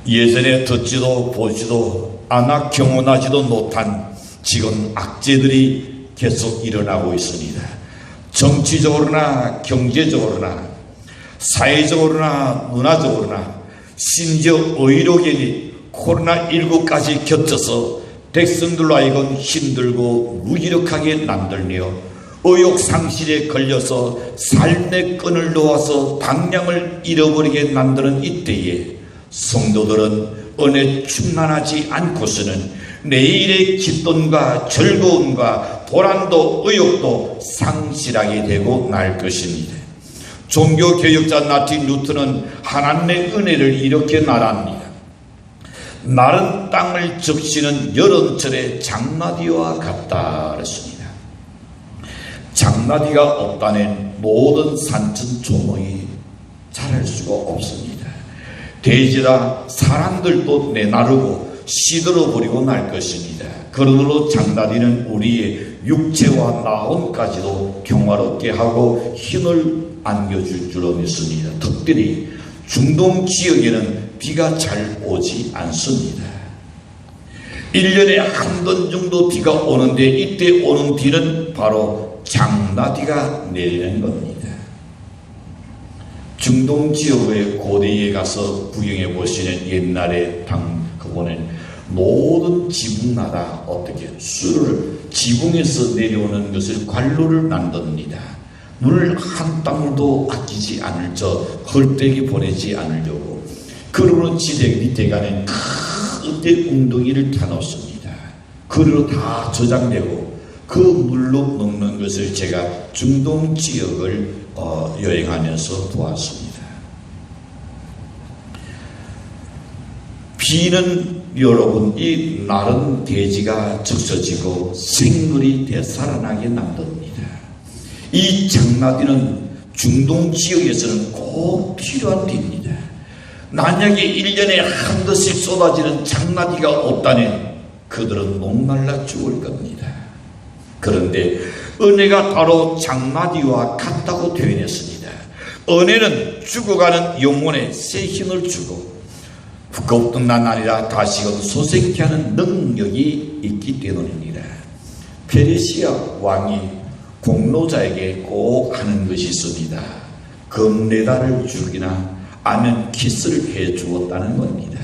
예전에 듣지도 보지도 않아 경험하지도 못한 지금 악재들이 계속 일어나고 있습니다. 정치적으로나 경제적으로나 사회적으로나 문화적으로나 심지어 의료계니 코로나19까지 겹쳐서 백성들로 하여금 힘들고 무기력하게 만들며 의욕상실에 걸려서 삶의 끈을 놓아서 방향을 잃어버리게 만드는 이때에 성도들은 은혜 충만하지 않고서는 내일의 기쁨과 즐거움과 보람도 의욕도 상실하게 되고 말 것입니다. 종교개혁자 마틴 루터는 하나님의 은혜를 이렇게 말합니다. 마른 땅을 적시는 여름철의 장마비와 같다 그랬습니다. 장마비가 없다면 모든 산천 조목이 자랄 수가 없습니다. 대지라 사람들도 내나르고 시들어버리고 말 것입니다. 그러므로 장마비는 우리의 육체와 마음까지도 평화롭게 하고 힘을 안겨줄 줄로 믿습니다. 특별히 중동 지역에는 비가 잘 오지 않습니다. 1년에 한 번 정도 비가 오는데 이때 오는 비는 바로 장마비가 내리는 겁니다. 중동 지역의 고대에 가서 구경해 보시는 옛날에 그거는 모든 지붕마다 어떻게 수를 지붕에서 내려오는 것을 관로를 만듭니다. 물 한 방울도 아끼지 않을 헐떡이 보내지 않으려고. 그러므로 지대 밑에 가는 큰 웅덩이를 타놓습니다. 그리로 다 저장되고 그 물로 먹는 것을 제가 중동 지역을 여행하면서 보았습니다. 비는 여러분 이 마른 대지가 적셔지고 생물이 되살아나게 만듭니다. 이 장마비는 중동 지역에서는 꼭 필요한 비입니다. 만약에 1년에 한 번씩 쏟아지는 장마비가 없다면 그들은 목말라 죽을 겁니다. 그런데 은혜가 바로 장마비와 같다고 표현했습니다. 은혜는 죽어가는 영혼에 새 힘을 주고 부끄럽던 난 아니라 다시금 소생케 하는 능력이 있기 때문입니다. 페르시아 왕이 공로자에게 꼭 하는 것이 있습니다. 금메달을 주기나 아니면 키스를 해 주었다는 겁니다.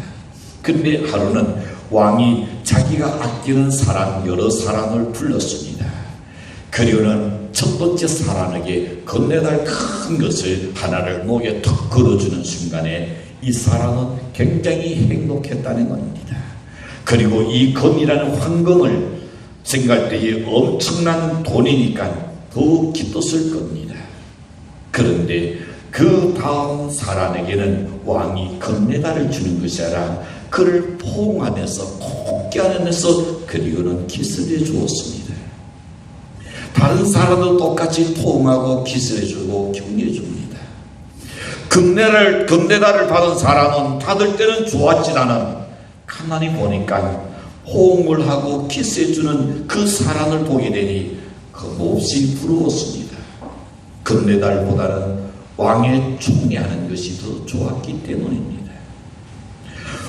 근데 하루는 왕이 자기가 아끼는 사람 여러 사람을 불렀습니다. 그리고는 첫 번째 사람에게 금메달 큰 것을 하나를 목에 턱 걸어주는 순간에 이 사람은 굉장히 행복했다는 겁니다. 그리고 이 금이라는 황금을 생각할 때에 엄청난 돈이니까 더 기뻤을 겁니다. 그런데 그 다음 사람에게는 왕이 금메달을 주는 것이 아니라 그를 포옹하면서 꼭 껴안으면서 그리고는 키스를 해주었습니다. 다른 사람도 똑같이 포옹하고 키스를 해주고 격려해줍니다. 금메달을 받은 사람은 받을 때는 좋았지만은 가만히 보니까 호응을 하고 키스해주는 그 사람을 보게 되니 그 몹시 부러웠습니다. 금메달보다는 왕의 총애하는 것이 더 좋았기 때문입니다.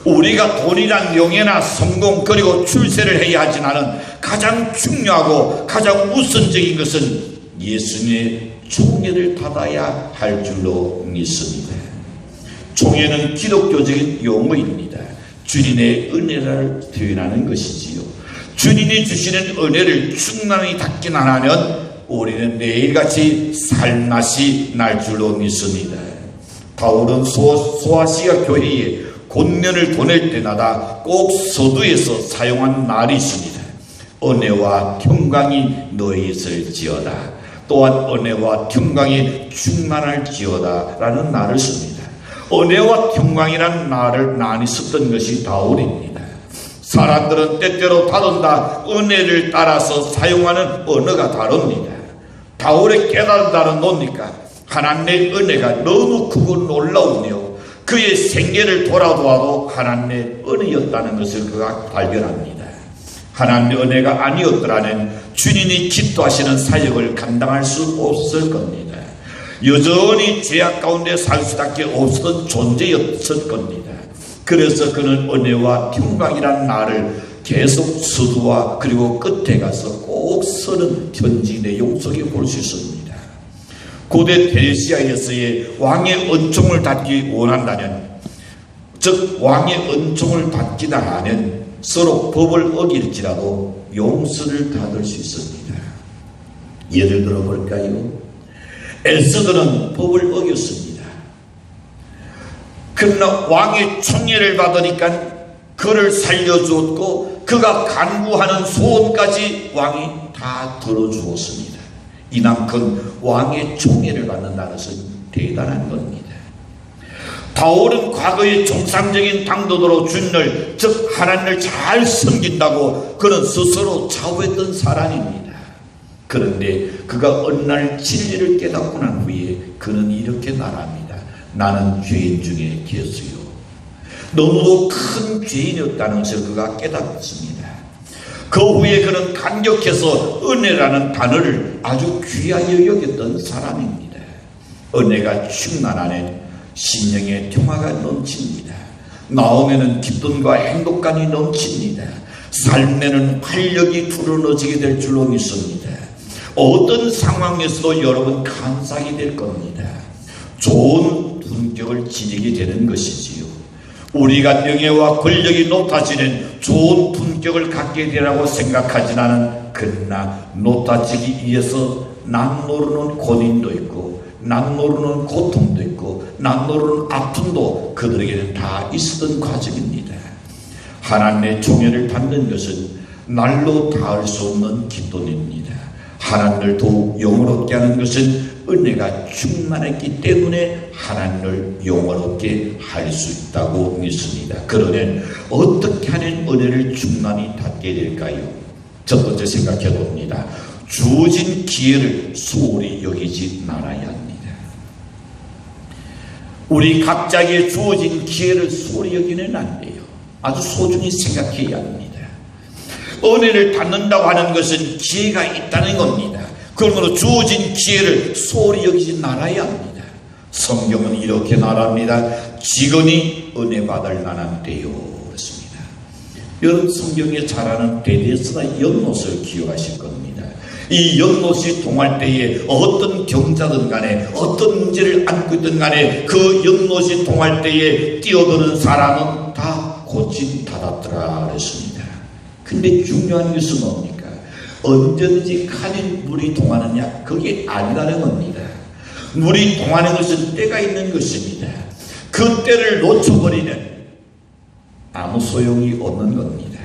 우리가 돈이나 명예나 성공 그리고 출세를 해야 하지만은 가장 중요하고 가장 우선적인 것은 예수님의 총애를 받아야 할 줄로 믿습니다. 총애는 기독교적인 용어입니다. 주님의 은혜를 표현하는 것이지요. 주님이 주시는 은혜를 충만히 받긴 안 하면 우리는 매일같이 살맛이 날 줄로 믿습니다. 바울은 소아시아 교회에 권면을 보낼 때마다 꼭 서두에서 사용한 말이 있습니다. 은혜와 평강이 너희 있을지어다. 또한 은혜와 평강이 충만할지어다 라는 말을 씁니다. 은혜와 평강이라는 말을 많이 썼던 것이 바울입니다. 사람들은 때때로 다른다 은혜를 따라서 사용하는 언어가 다릅니다. 바울의 깨달은 바는 뭡니까? 하나님의 은혜가 너무 크고 놀라우며 그의 생애를 돌아보아도 하나님의 은혜였다는 것을 그가 발견합니다. 하나님의 은혜가 아니었더라면 주님이 기도하시는 사역을 감당할 수 없을 겁니다. 여전히 죄악 가운데 살 수밖에 없었던 존재였을 겁니다. 그래서 그는 은혜와 평강이란 말을 계속 서두와 그리고 끝에 가서 꼭 쓰는 편지 내용 속에 볼 수 있습니다. 고대 페르시아에서의 왕의 은총을 받기 원한다면, 즉 왕의 은총을 받기다 하면 서로 법을 어길지라도 용서를 받을 수 있습니다. 예를 들어 볼까요? 에스더는 법을 어겼습니다. 그러나 왕의 총애를 받으니까 그를 살려주었고 그가 간구하는 소원까지 왕이 다 들어주었습니다. 이만큼 왕의 총애를 받는다는 것은 대단한 겁니다. 다윗은 과거의 정상적인 당도로 주님을, 즉 하나님을 잘 섬긴다고 그는 스스로 자부했던 사람입니다. 그런데 그가 어느 날 진리를 깨닫고 난 후에 그는 이렇게 말합니다. 나는 죄인 중에 괴수요. 너무도 큰 죄인이었다는 것을 그가 깨닫습니다. 그 후에 그는 감격해서 은혜라는 단어를 아주 귀하게 여겼던 사람입니다. 은혜가 충만하는 심령의 평화가 넘칩니다. 나오면은 기쁨과 행복감이 넘칩니다. 삶에는 활력이 불어넣어지게 될 줄로 믿습니다. 어떤 상황에서도 여러분 감사하게 될 겁니다. 좋은 품격을 지니게 되는 것이지요. 우리가 명예와 권력이 높아지는 좋은 품격을 갖게 되라고 생각하진 않은, 그러나 높아지기 위해서 남모르는 고민도 있고 남모르는 고통도 있고 남모르는 아픔도 그들에게는 다 있었던 과정입니다. 하나님의 총애를 받는 것은 날로 닿을 수 없는 기쁨입니다. 하나님을 더욱 영원롭게 하는 것은 은혜가 충만했기 때문에 하나님을 영원롭게 할 수 있다고 믿습니다. 그러면 어떻게 하는 은혜를 충만히 받게 될까요? 첫 번째 생각해 봅니다. 주어진 기회를 소홀히 여기지 말아야 합니다. 우리 각자에게 주어진 기회를 소홀히 여기는 안 돼요. 아주 소중히 생각해야 합니다. 은혜를 받는다고 하는 것은 기회가 있다는 겁니다. 그러므로 주어진 기회를 소홀히 여기지 말아야 합니다. 성경은 이렇게 말합니다. 지금이 은혜 받을 만한 때요. 그렇습니다. 여러분 성경에 잘 아는 베데스다 연못을 기억하실 겁니다. 이 연못이 동할 때에 어떤 경자든 간에 어떤 문제를 안고 있든 간에 그 연못이 동할 때에 뛰어드는 사람은 다 고침 닫았더라 그랬습니다. 근데 중요한 것은 뭡니까? 언제든지 가는 물이 동하느냐? 그게 아니라는 겁니다. 물이 동하는 것은 때가 있는 것입니다. 그 때를 놓쳐버리면 아무 소용이 없는 겁니다.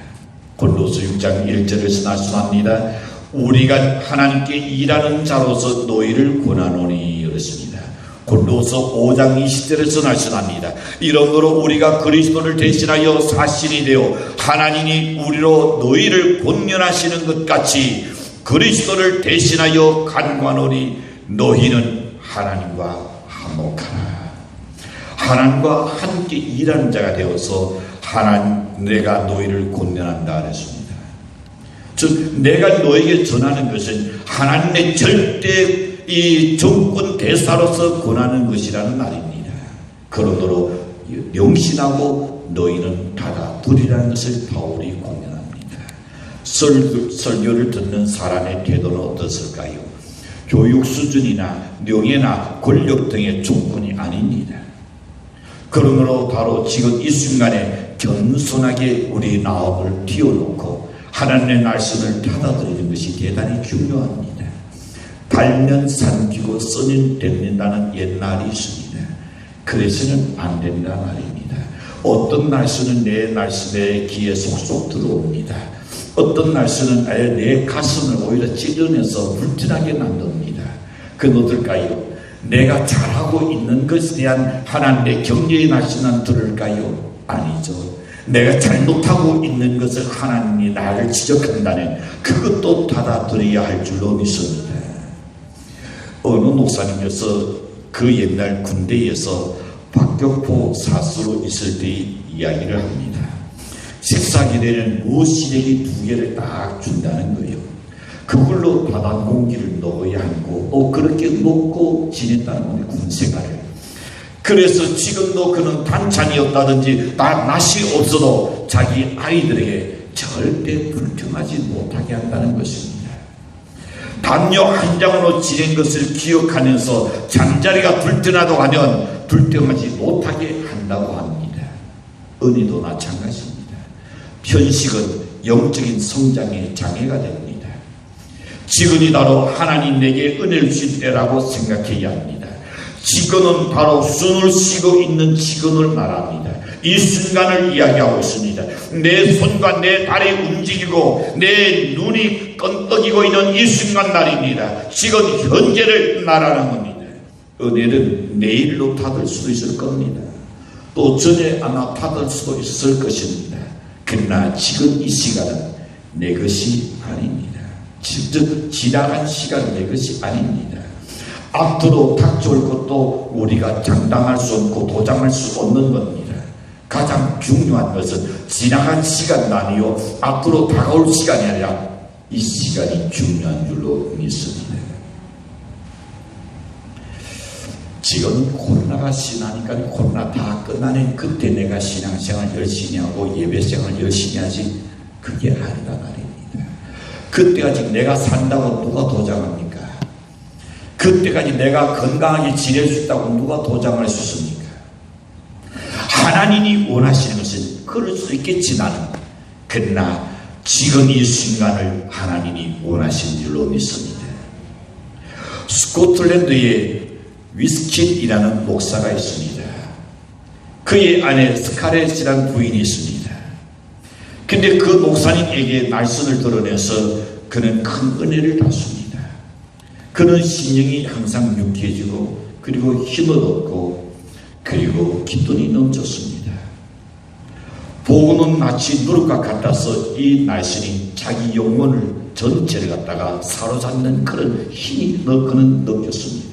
골로새 6장 1절에서 말씀합니다. 우리가 하나님께 일하는 자로서 너희를 권하노니 그랬습니다. 골로새 5장 20절에서 말씀합니다. 이러므로 우리가 그리스도를 대신하여 사신이 되어 하나님이 우리로 너희를 권면하시는 것 같이 그리스도를 대신하여 간구하노니 너희는 하나님과 화목하라. 하나님과 함께 일하는 자가 되어서 내가 너희를 권면한다 그랬습니다. 즉 내가 너에게 전하는 것은 하나님의 절대 이 정권 대사로서 권하는 것이라는 말입니다. 그러므로 명심하고 너희는 받아들이라는 것을 바울이 공언합니다. 설교를 듣는 사람의 태도는 어떻을까요? 교육 수준이나 명예나 권력 등의 조건이 아닙니다. 그러므로 바로 지금 이 순간에 겸손하게 우리 마음을 띄워놓고 하나님의 말씀을 받아들이는 것이 대단히 중요합니다. 달면 삼키고 써면 됩니다는 옛날이 있습니다. 그래서는 안 된다 말입니다. 어떤 말씀은 내 말씀에 귀에 속속 들어옵니다. 어떤 말씀은 아예 내 가슴을 오히려 찔러내서 불편하게 만듭니다. 그건 어떨까요? 내가 잘하고 있는 것에 대한 하나님의 격려의 말씀은 들을까요? 아니죠. 내가 잘못하고 있는 것을 하나님이 나를 지적한다면 그것도 받아들여야 할 줄로 믿습니다. 어느 목사님께서 그 옛날 군대에서 박격포 사수로 있을 때의 이야기를 합니다. 식사기에는 무시래기 2개를 딱 준다는 거예요. 그걸로 바다 공기를 넣어야 하고 그렇게 먹고 지냈다는 거예요. 군생활을. 그래서 지금도 그는 반찬이 없다든지 낯이 없어도 자기 아이들에게 절대 불평하지 못하게 한다는 것입니다. 담요 한 장으로 지낸 것을 기억하면서 잠자리가 불편하다고 하면 불평하지 못하게 한다고 합니다. 은혜도 마찬가지입니다. 편식은 영적인 성장의 장애가 됩니다. 지금이 바로 하나님 내게 은혜를 주실 때라고 생각해야 합니다. 지금은 바로 숨을 쉬고 있는 지금을 말합니다. 이 순간을 이야기하고 있습니다. 내 손과 내 발이 움직이고 내 눈이 끈덕이고 있는 이 순간 날입니다. 지금 현재를 말하는 겁니다. 은혜는 내일로 닫을 수도 있을 겁니다. 또 전에 아마 닫을 수도 있을 것입니다. 그러나 지금 이 시간은 내 것이 아닙니다. 즉 지나간 시간은 내 것이 아닙니다. 앞으로 닥쳐올 것도 우리가 장담할 수 없고 도장할 수 없는 겁니다. 가장 중요한 것은 지나간 시간은 아니요 앞으로 다가올 시간이 아니라 이 시간이 중요한 줄로 믿습니다. 지금 코로나가 지나니까 코로나 다 끝나는 그때 내가 신앙생활 열심히 하고 예배생활 열심히 하지, 그게 아니다 말입니다. 그때까지 내가 산다고 누가 도장합니까? 그때까지 내가 건강하게 지낼 수 있다고 누가 도장할 수 있습니까? 하나님이 원하시는 것은 그럴 수 있겠지 나는. 그러나 지금 이 순간을 하나님이 원하시는 줄로 믿습니다. 스코틀랜드에 위스킨이라는 목사가 있습니다. 그의 아내 스카렛이라는 부인이 있습니다. 근데 그 목사님에게 말씀을 드러내서 그는 큰 은혜를 받습니다. 그는 심령이 항상 유쾌해지고 그리고 힘을 얻고 그리고 기쁨이 넘쳤습니다. 복음은 마치 누룩과 같아서 이 날씬이 자기 영혼을 전체를 갖다가 사로잡는 그런 힘이 그는 느꼈습니다.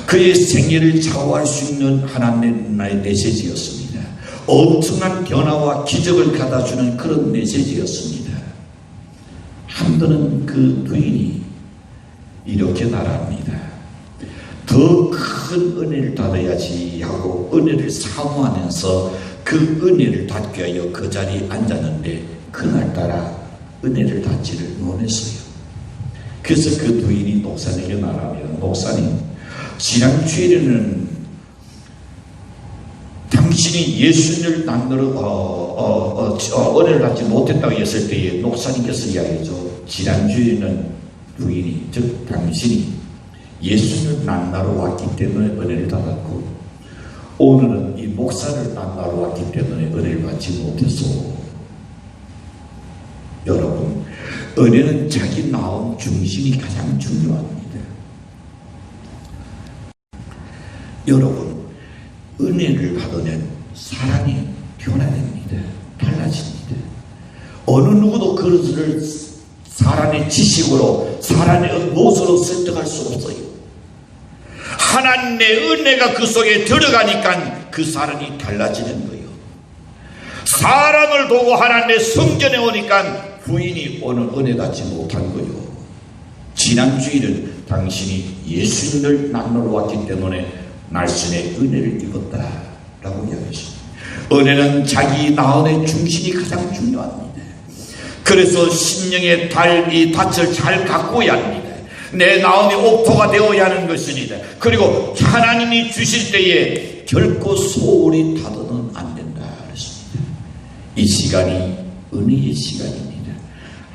그의 생애를 좌우할 수 있는 하나님의 메시지였습니다. 엄청난 변화와 기적을 갖다주는 그런 메시지였습니다. 한편은 그 부인이 이렇게 말합니다. 더 큰 은혜를 받아야지 하고 은혜를 사모하면서 그 은혜를 받기 위하여 그 자리에 앉았는데 그날따라 은혜를 받지를 못했어요. 그래서 그 부인이 목사님에게 말합니다. 목사님, 지난 주일에는 당신이 예수님을 만나러 은혜를 받지 못했다고 했을 때에 목사님께서 이야기했죠. 지난 주일에는 부인이, 즉 당신이 예수님을 만나러 왔기 때문에 은혜를 받았고 오늘은 이 목사를 만나러 왔기 때문에 은혜를 받지 못했어. 여러분, 은혜는 자기 마음 중심이 가장 중요합니다. 여러분, 은혜를 받으면 사람이 변화됩니다. 달라집니다. 어느 누구도 그것을 사람의 지식으로, 사람의 모습으로 설득할 수 없어요. 하나님의 은혜가 그 속에 들어가니까 그 사람이 달라지는 거예요. 사람을 보고 하나님의 성전에 오니까 부인이 오늘 은혜 받지 못한 거예요. 지난 주일은 당신이 예수님을 만나러 왔기 때문에 날씬의 은혜를 입었다라고 이야기했습니다. 은혜는 자기 나원의 중심이 가장 중요합니다. 그래서 심령의 이 닻을 잘 가꿔야 합니다. 내 나원이 옥토가 되어야 하는 것입니다. 그리고 하나님이 주실 때에 결코 소홀히 타도는 안 된다 그랬습니다. 이 시간이 은혜의 시간입니다.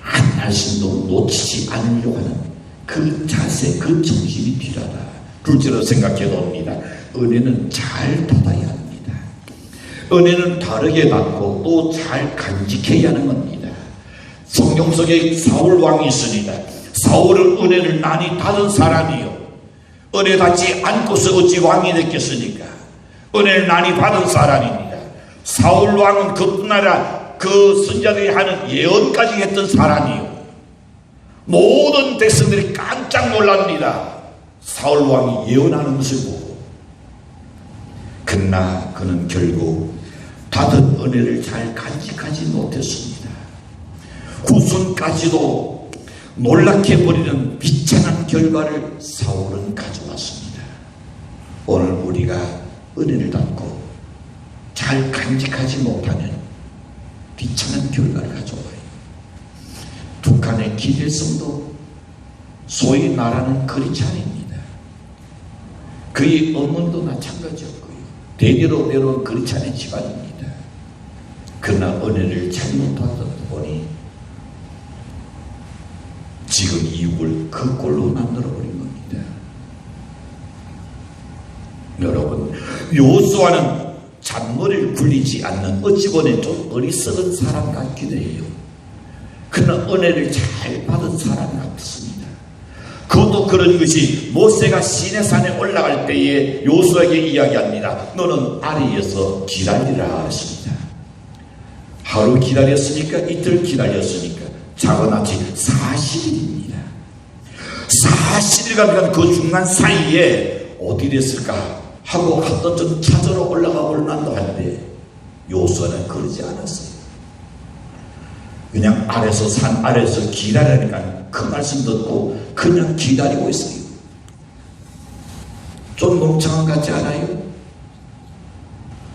한 날씩도 놓치지 않으려고 하는 그 자세, 그 정신이 필요하다. 둘째로 생각해 봅니다. 은혜는 잘 받아야 합니다. 은혜는 다르게 받고 또 잘 간직해야 하는 겁니다. 성경 속에 사울 왕이 있습니다. 사울은 은혜를 많이 받은 사람이요. 은혜 받지 않고서 어찌 왕이 됐겠습니까? 은혜를 많이 받은 사람입니다. 사울 왕은 그뿐 아니라 그 선자들이 하는 예언까지 했던 사람이요. 모든 백성들이 깜짝 놀랍니다. 사울 왕이 예언하는 것을 보고. 그러나 그는 결국 받은 은혜를 잘 간직하지 못했습니다. 후손까지도 놀랍게 버리는 비참한 결과를 사울은 가져왔습니다. 오늘 우리가 은혜를 받고 잘 간직하지 못하면 비참한 결과를 가져와요. 북한의 기대성도 소위 말하는 그리찬입니다. 그의 어머니도 마찬가지였고요. 대대로 그리찬의 집안입니다. 그러나 은혜를 잘못 받다 보니 지금 이육을 그 꼴로 만들어버린 겁니다. 여러분, 요수아는 잔머리를 굴리지 않는 어찌 보면 좀 어리석은 사람 같기도 해요. 그러나 은혜를 잘 받은 사람 같습니다. 그것도 그런 것이 모세가 시내산에 올라갈 때에 요수아에게 이야기합니다. 너는 아래에서 기다리라 했습니다. 하루 기다렸으니까, 이틀 기다렸으니까 작은아치 40일입니다. 40일간 그 중간 사이에 어디 됐을까 하고 한번 좀 찾으러 올라가 볼만도 한데 요수아는 그러지 않았어요. 그냥 아래서 산 아래서 기다리니까 그 말씀 듣고 그냥 기다리고 있어요. 좀 멍청한 것 같지 않아요?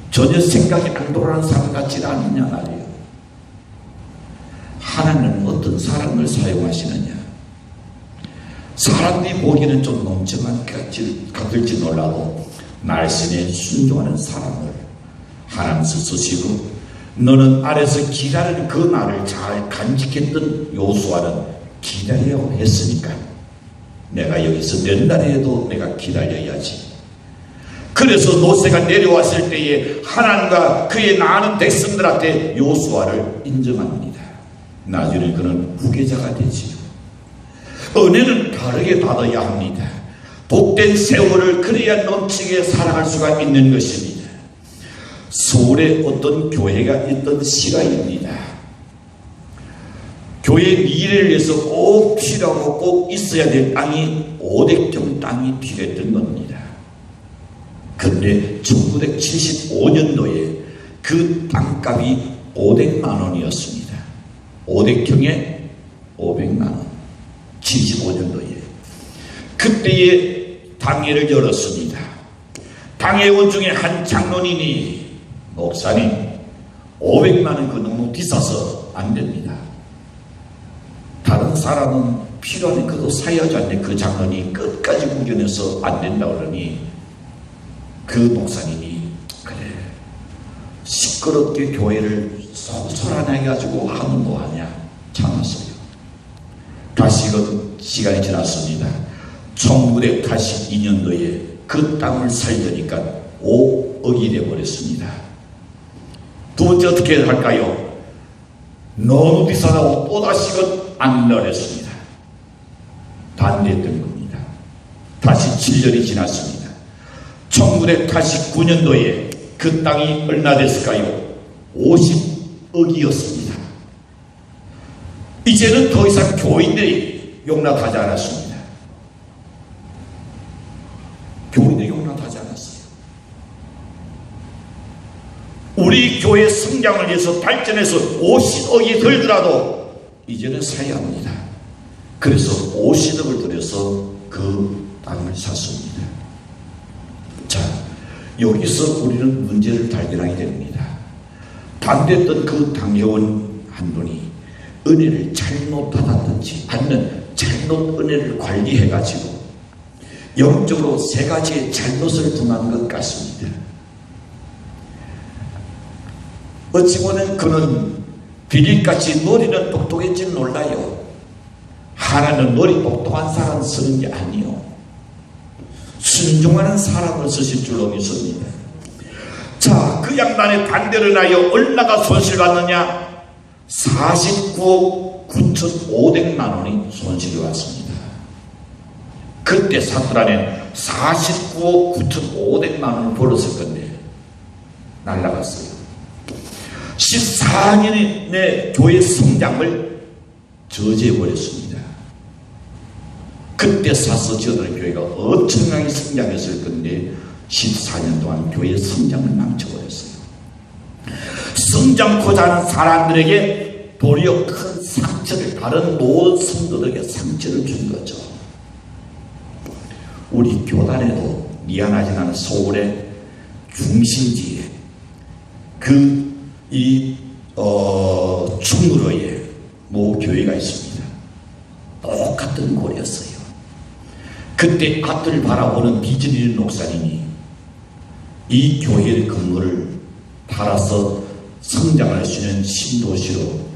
전혀 생각이 안 돌아가는 사람 같지 않느냐 말이에요. 하나님은 어떤 사람을 사용하시느냐? 사람들이 보기에는 좀 멍청한 것 같을지 놀라도 말씀에 순종하는 사람을 하나님께서 쓰시고, 너는 아래서 기다리는 그 날을 잘 간직했던 요수아는 기다려 했으니까 내가 여기서 몇 날에도 내가 기다려야지. 그래서 모세가 내려왔을 때에 하나님과 그의 많은 백성들한테 요수아를 인정합니다. 나중에 그는 후계자가 되지요. 은혜는 다르게 받아야 합니다. 복된 세월을 그래야 넘치게 살아갈 수가 있는 것입니다. 서울에 어떤 교회가 있던 시가입니다. 교회 미래를 위해서 꼭 필요하고 꼭 있어야 될 땅이 500평 땅이 필요했던 겁니다. 그런데 1975년도에 그 땅값이 500만 원이었습니다. 500평에 500만 원. 75년도에 그때에 당회를 열었습니다. 당회원 중에 한 장로님이 목사님 500만 원 그 너무 비싸서 안 됩니다. 다른 사람은 필요하니 그도 사야지 않네. 그 장로님이 끝까지 구견해서 안 된다 그러니 그 목사님이 그래 시끄럽게 교회를 소란하게 가지고 하는 거 아니야 참았어요. 다시 그 시간이 지났습니다. 1982년도에 그 땅을 살려니까 5억이 되어버렸습니다. 두 번째 어떻게 할까요? 너무 비싸다고 또다시 안 넣었습니다. 반대했던 겁니다. 다시 7년이 지났습니다. 1989년도에 그 땅이 얼마 됐을까요? 50억이었습니다. 이제는 더 이상 교인들이 용납하지 않았습니다. 교인들이 용납하지 않았어요. 우리 교회 성장을 위해서 발전해서 50억이 들더라도 이제는 사야 합니다. 그래서 50억을 들여서 그 땅을 샀습니다. 자, 여기서 우리는 문제를 발견하게 됩니다. 반대했던 그 당회원 한 분이 은혜를 잘못 받았든지 아니면 잘못 은혜를 관리해가지고 영적으로 세 가지의 잘못을 범한 것 같습니다. 어찌 보면 그는 비릿같이 머리는 똑똑했지 몰라요. 하나는 머리 똑똑한 사람 쓰는 게 아니요. 순종하는 사람을 쓰실 줄로 믿습니다. 자, 그 양반의 반대를 하여 얼마가 손실받느냐? 49억 9,500만 원이 손실이 왔습니다. 그때 사투란에 49억 9,500만 원을 벌었을 건데 날라갔어요. 14년의 교회 성장을 저지해버렸습니다. 그때 사서 지어던 교회가 엄청나게 성장했을 건데 14년 동안 교회 성장을 망쳐버렸어요. 성장코자 하는 사람들에게 도리어 큰 상처를, 다른 모든 성도들에게 상처를 준 거죠. 우리 교단에도 미안하진 않은 서울의 중심지에 충무로에 모 교회가 있습니다. 똑같은 고리였어요. 그때 앞을 바라보는 비전 있는 목사님이 이 교회의 건물을 팔아서 성장할 수 있는 신도시로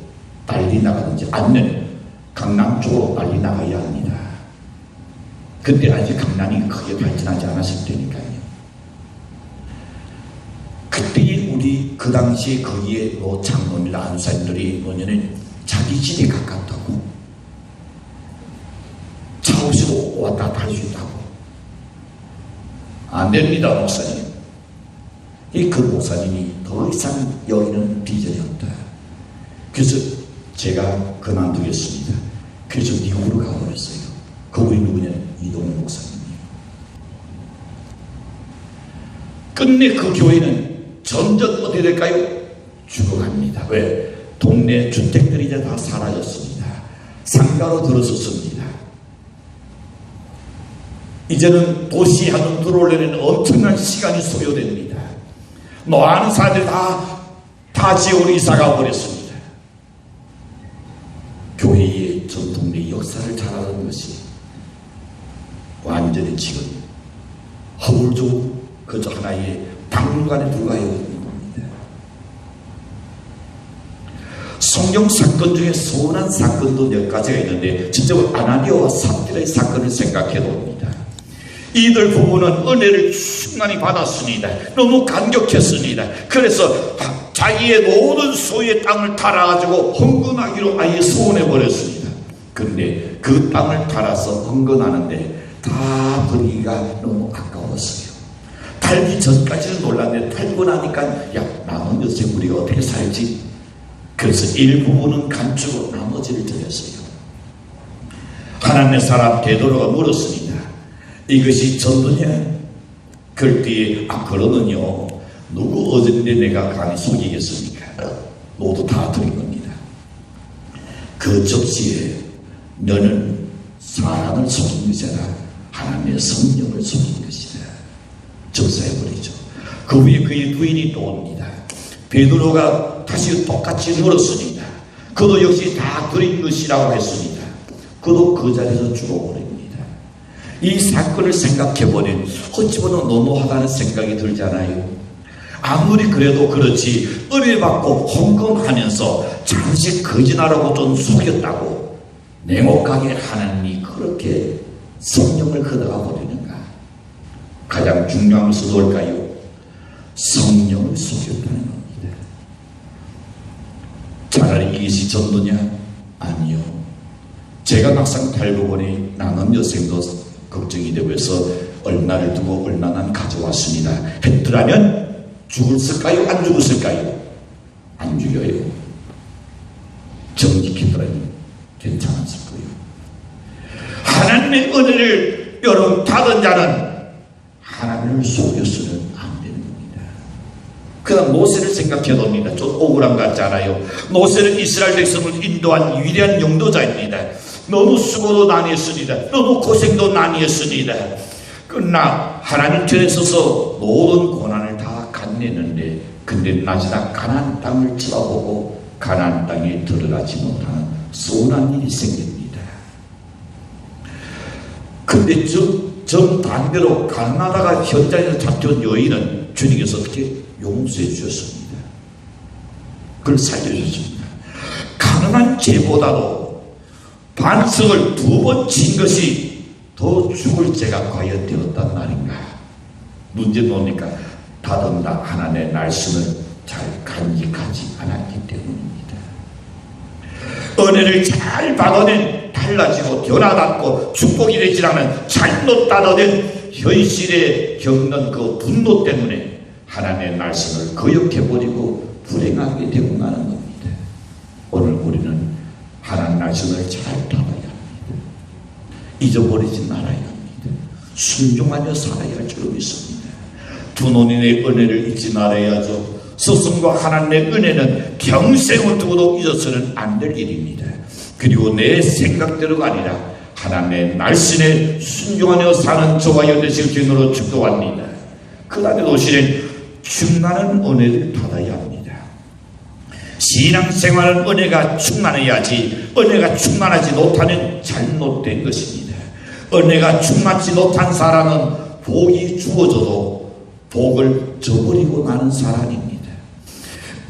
빨리 나가든지 아니면 강남 쪽으로 빨리 나가야 합니다. 그때 아직 강남이 크게 발전하지 않았을 테니까요. 그때 우리 그 당시에 거기에 장로나 안사님들이 뭐냐면 자기 집에 가깝다고 차 없이도 왔다 갔다 할 수 있다고. 안 됩니다, 목사님. 그 목사님이 더 이상 여기는 비전이 없다. 그래서 제가 그만두겠습니다. 그래서 미국으로 가버렸어요. 그분이 누구냐? 이동훈 목사님이에요. 끝내 그 교회는 점점 어떻게 될까요? 죽어갑니다. 왜? 동네 주택들이 이제 다 사라졌습니다. 상가로 들어섰습니다. 이제는 도시 한번 들어오려면 엄청난 시간이 소요됩니다. 많은 사람들이 다 지역으로 이사가 버렸습니다. 교회의 전통의 역사를 잘하는 것이 완전히 지금 허물조 그저 하나의 박물관에 불과해 있는 겁니다. 성경 사건 중에 소원한 사건도 몇 가지가 있는데 진짜 아나니아와 삽비라의 사건을 생각해 봅니다. 이들 부부는 은혜를 충만히 받았습니다. 너무 감격했습니다. 그래서 자기의 모든 소유의 땅을 팔아가지고 헌금하기로 아예 소원해버렸습니다. 그런데 그 땅을 팔아서 헌금하는데 다 버리기가 너무 아까웠어요. 팔기 전까지는 놀랐는데 팔고 나니까 남은 여생 우리가 어떻게 살지? 그래서 일부분은 감추고 나머지를 드렸어요. 하나님의 사람 베드로가 물었습니다. 이것이 전도냐? 그때 그러면요 누구 어딘데 내가 감히 속이겠습니까? 모두 다 드린 겁니다. 그 접시에 너는 사람을 속인 것이 아니라 하나님의 성령을 속인 것이다. 접사해버리죠. 그 후에 그의 부인이 또 옵니다. 베드로가 다시 똑같이 물었습니다. 그도 역시 다 드린 것이라고 했습니다. 그도 그 자리에서 죽어버립니다. 이 사건을 생각해보니 어찌보면 너무하다는 생각이 들잖아요. 아무리 그래도 그렇지 은혜 받고 헌금하면서 잠시 거짓하라고 좀 속였다고 냉혹하게 하나님이 그렇게 성령을 걷어가 버리는가? 가장 중요한 것은 뭘까요? 성령을 속였다는 겁니다. 차라리 이것이 전도냐? 아니요. 제가 막상 달고 보니 나는 여생도 걱정이 되고 해서 얼마를 두고 얼마나 가져왔습니다. 했더라면 죽었을까요? 안 죽었을까요? 안 죽여요. 정직했더라면 괜찮았을 거예요. 하나님의 은혜를 여러분 받은 자는 하나님을 속여서는 안 되는 겁니다. 그다음 모세를 생각해 봅니다. 좀 억울한 것 같잖아요. 모세는 이스라엘 백성을 인도한 위대한 용도자입니다. 너무 수고도 많이 했습니다. 너무 고생도 많이 했습니다. 그러나 하나님 편에 서서 모든 고난을 다 감내했는데 근데 나지나 가나안 땅을 쳐다보고 가나안 땅에 들어가지 못하는 서운한 일이 생깁니다. 근데 정반대로 가나다가 현장에서 잡혀온 여인은 주님께서 어떻게 용서해 주셨습니다. 그걸 살려주셨습니다. 가난한 죄보다도 반석을 2번 친 것이 더 죽을 죄가 과연 되었단 말인가? 문제 보니까 다듬다 하나님의 말씀을 잘 간직하지 않았기 때문입니다. 은혜를 잘 받아낸 달라지고 변화받고 축복이 되지 않은 잘못 받아낸 현실에 겪는 그 분노 때문에 하나님의 말씀을 거역해버리고 불행하게 되고 마는 겁니다. 오늘 우리는 하나님 말씀을 잘 따라야 합니다. 잊어버리지 말아야 합니다. 순종하며 살아야 할 줄 믿습니다. 두 논인의 은혜를 잊지 말아야죠. 스승과 하나님의 은혜는 평생을 두고도 잊어서는 안 될 일입니다. 그리고 내 생각대로가 아니라 하나님의 날씬에 순종하며 사는 저와 여러분의 기능으로 축도합니다. 그 다음에 오시는 충만한 은혜를 받아야 합니다. 신앙생활은 은혜가 충만해야지, 은혜가 충만하지 못하면 잘못된 것입니다. 은혜가 충만치 못한 사람은 복이 주어져도 복을 저버리고 가는 사람입니다.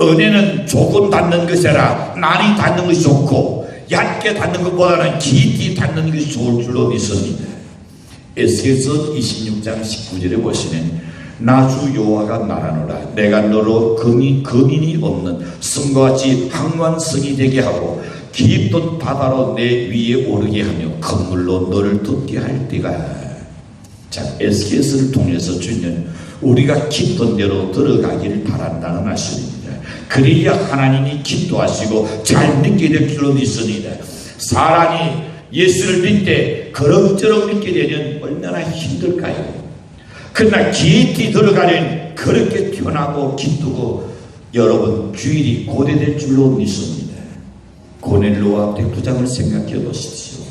은혜는 조금 닿는 것이 아니라 많이 닿는 것이 좋고, 얇게 닿는 것보다는 깊이 닿는 것이 좋을 줄로 믿습니다. 에스겔서 26장 19절에 보시면 나 주 여호와가 말하노라. 내가 너로 거민이 없는 성과 같이 황무한 성이 되게 하고 깊은 바다로 내 위에 오르게 하며 큰 물로 너를 덮게 할 때가. 자, 에스겔서를 통해서 주는 우리가 깊은 데로 들어가기를 바란다는 말씀입니다. 그래야 하나님이 기도하시고 잘 믿게 될 줄로 믿습니다. 사람이 예수를 믿되 그럭저럭 믿게 되면 얼마나 힘들까요? 그러나 깊이 들어가면 그렇게 편하고 기쁘고 여러분 주일이 고대될 줄로 믿습니다. 고넬료와 백부장을 생각해 보십시오.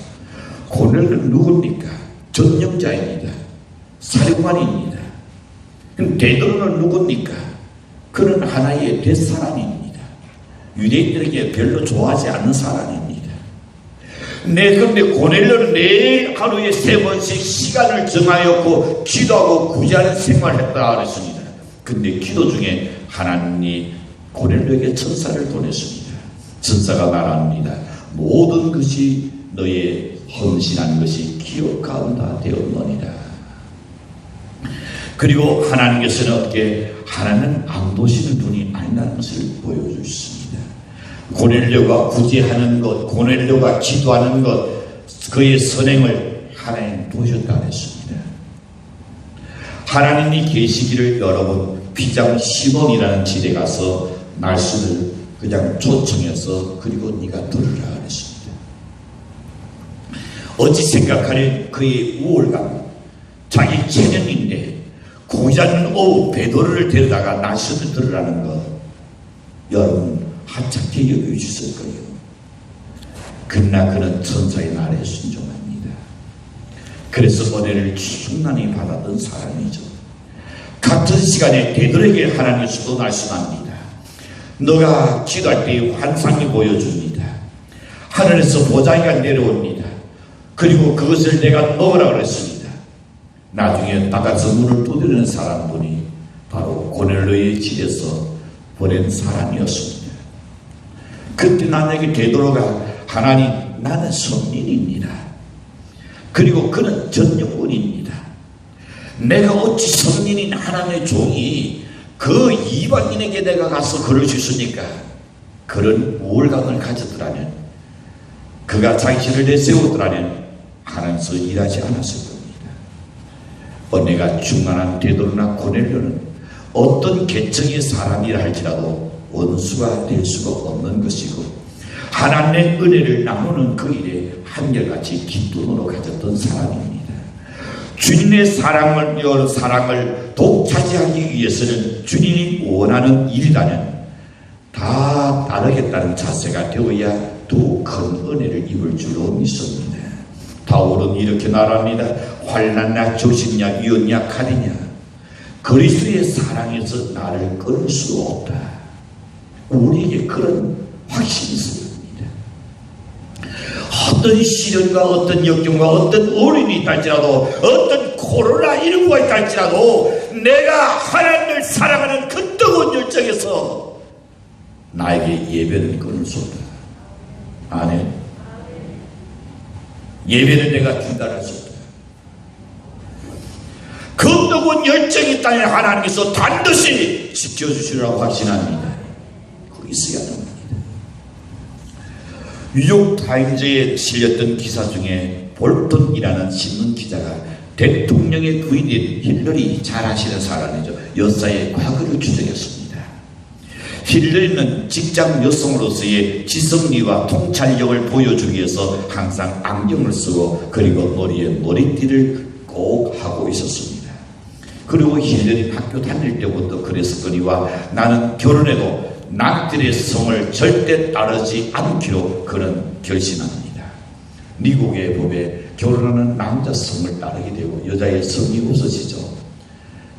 고넬료는 누굽니까? 전령자입니다. 사령관입니다. 그럼 베드로는 누굽니까? 그는 하나의 뱃사람입니다. 유대인들에게 별로 좋아하지 않는 사람입니다. 그런데 고넬료는 매일 하루에 3번씩 시간을 정하였고 기도하고 구제하는 생활을 했다 그랬습니다. 근데 기도 중에 하나님이 고넬료에게 천사를 보냈습니다. 천사가 말합니다. 모든 것이 너의 헌신한 것이 기억하다 되었느니라. 그리고 하나님께서는 어떻게 하나님은 안 보시는 분이 아니라는 것을 보여주셨습니다. 고넬료가 구제하는 것, 고넬료가 기도하는 것, 그의 선행을 하나님 보셨다 했습니다. 하나님이 계시기를 여러분 피장 시몬이라는 지대 가서 말씀을 그냥 초청해서 그리고 네가 들으라 그랬습니다. 어찌 생각하니 그의 우월감, 자기 체념인데 고기자는 오후 베드로를 데려다가 말씀을 들으라는 것, 여러분 하찮게 여겨주실 거예요. 그러나 그는 천사의 말에 순종합니다. 그래서 은혜를 충만히 받았던 사람이죠. 같은 시간에 베드로에게 하나님께서도 말씀합니다. 너가 기도할 때 환상이 보여줍니다. 하늘에서 보자기가 내려옵니다. 그리고 그것을 내가 먹으라 그랬습니다. 나중에 나가서 문을 두드리는 사람분이 바로 고넬료의 집에서 보낸 사람이었습니다. 그때 나에게 베드로가 하나님 나는 선민입니다. 그리고 그는 전용군입니다. 내가 어찌 선민인 하나님의 종이 그 이방인에게 내가 가서 그럴 수 있습니까? 그런 우월감을 가졌더라면, 그가 자신을 내세우더라면 하나님께서 일하지 않았을 겁니다. 은혜가 충만한 베드로나 고넬료는 어떤 계층의 사람이라 할지라도 원수가 될 수가 없는 것이고, 하나님의 은혜를 나누는 그 일에 한결같이 기쁨으로 가졌던 사람입니다. 주님의 사랑을 독차지하기 위해서는 주님이 원하는 일이라면 다 따르겠다는 자세가 되어야 더 큰 은혜를 입을 줄로 믿습니다. 바울은 이렇게 말합니다. 환난이냐 조신이냐 위험이냐 칼이냐 그리스도의 사랑에서 나를 끊을 수 없다. 우리에게 그런 확신이 있습니다. 어떤 시련과 어떤 역경과 어떤 어려움이 있다 할지라도, 어떤 코로나19가 있다 할지라도 내가 하나님을 사랑하는 그 뜨거운 열정에서 나에게 예배는 끊을 수 없다. 아멘. 예배는 내가 중단할 수 없다. 그 뜨거운 열정이 있다면 하나님께서 반드시 지켜주시라고 확신합니다. 거기 있어야 합니다. 뉴욕타임즈에 실렸던 기사 중에 볼턴이라는 신문 기자가 대통령의 부인인 힐러리 잘 아시는 사람이죠. 여사의 과거를 추적했습니다. 힐러리는 직장 여성으로서의 지성미와 통찰력을 보여주기 위해서 항상 안경을 쓰고 그리고 머리에 머리띠를 꼭 하고 있었습니다. 그리고 힐러리 학교 다닐 때부터 그랬었거니와 나는 결혼해도 남들의 성을 절대 따르지 않기로 그는 결심합니다. 미국의 법에 결혼하는 남자 성을 따르게 되고 여자의 성이 없어지죠.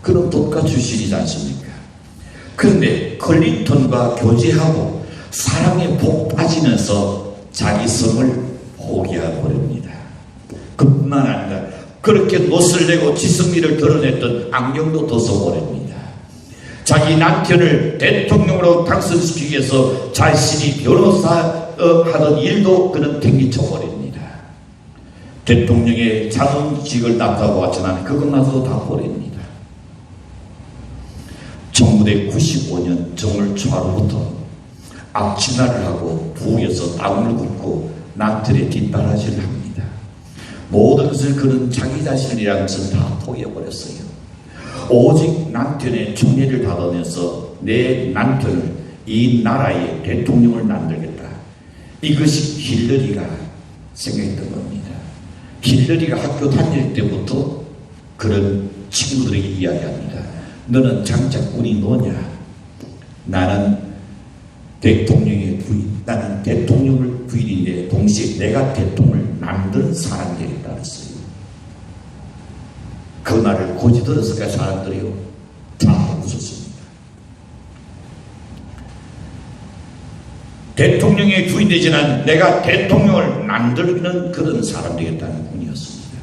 그럼 돈가 출신이지 않습니까? 그런데 클린턴과 교제하고 사랑에 복 빠지면서 자기 성을 포기해버립니다. 그뿐만 아니라 그렇게 못을 내고 지성미를 드러냈던 안경도 더 써버립니다. 자기 남편을 대통령으로 당선시키기 위해서 자신이 변호사 하던 일도 그는 팽개쳐버립니다. 대통령의 장원직을 납부하고 왔지만 그것마저도 다 버립니다. 1995년 정월 초하루부터 앞치마를 하고 부엌에서 땀을 굽고 남편의 뒷바라지를 합니다. 모든 것을 그는 자기 자신이라는 것은 다 포기해버렸어요. 오직 남편의 총애를 받으면서 내 남편을 이 나라의 대통령을 만들겠다. 이것이 힐러리가 생각했던 겁니다. 힐러리가 학교 다닐 때부터 그런 친구들에게 이야기합니다. 너는 장착군이 뭐냐? 나는 대통령의 부인, 나는 대통령을 부인인데 동시에 내가 대통령을 만드는 사람이 되겠다 그랬어요. 그 말을 고지 들었을까 사람들이요? 다 웃었습니다. 대통령의 부인 되지만 내가 대통령을 만들는 그런 사람 되겠다는 꿈이었습니다.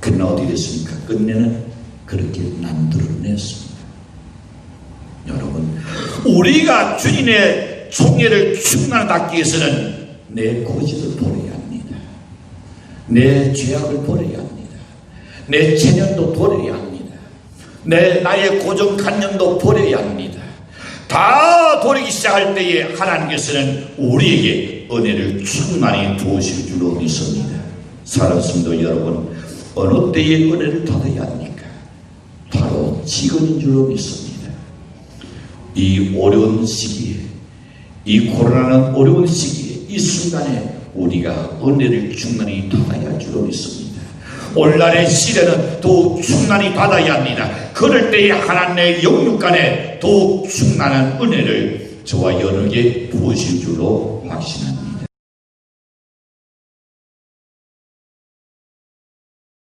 그러나 어디 됐습니까? 끝내는 그렇게 만들어냈습니다. 여러분, 우리가 주님의 총애를 충만하게 위해서는 내 고집을 버려야 합니다. 내 죄악을 버려야 합니다. 내 체면도 버려야 합니다. 나의 고정관념도 버려야 합니다. 다 버리기 시작할 때에 하나님께서는 우리에게 은혜를 충만히 부으실 줄로 믿습니다. 사랑하는 여러분, 어느 때에 은혜를 받아야 합니까? 바로 지금인 줄로 믿습니다. 이 어려운 시기에, 이 코로나는 어려운 시기에, 이 순간에 우리가 은혜를 충만히 받아야 할 줄로 믿습니다. 오늘날의 시대는 더욱 충만히 받아야 합니다. 그럴 때에 하나님의 영육간에 더욱 충만한 은혜를 저와 여러분에게 부으실 줄로 확신합니다.